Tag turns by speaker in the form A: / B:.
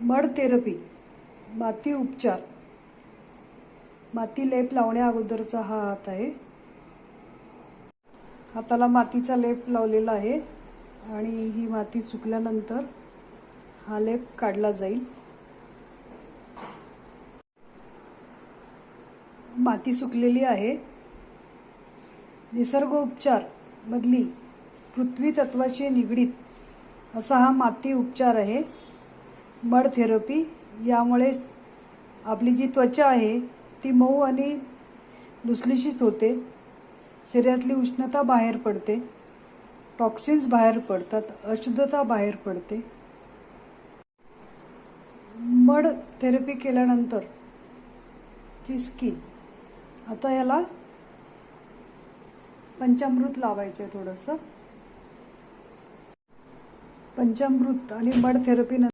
A: Mud therapy, माती उपचार. माती लेप लावण्या अगोदरचा हा हात आहे. हाताला मातीचा लेप लावलेला आहे आणि ही माती सुकल्यानंतर हा लेप काढला जाईल. माती सुकलेली आहे. निसर्ग उपचार मधली पृथ्वी तत्वाशी निगडीत असा हा माती उपचार आहे, मड थेरपी. यामुळे आपली जी त्वचा आहे ती मऊ आणि लुसलुशीत होते. शरीरातली उष्णता बाहेर पडते, टॉक्सिन्स बाहेर पडतात, अशुद्धता बाहेर पडते. मड थेरपी केल्यानंतर ची स्किन, आता याला पंचामृत लावायचं आहे थोडंसं. पंचामृत आणि मड थेरपी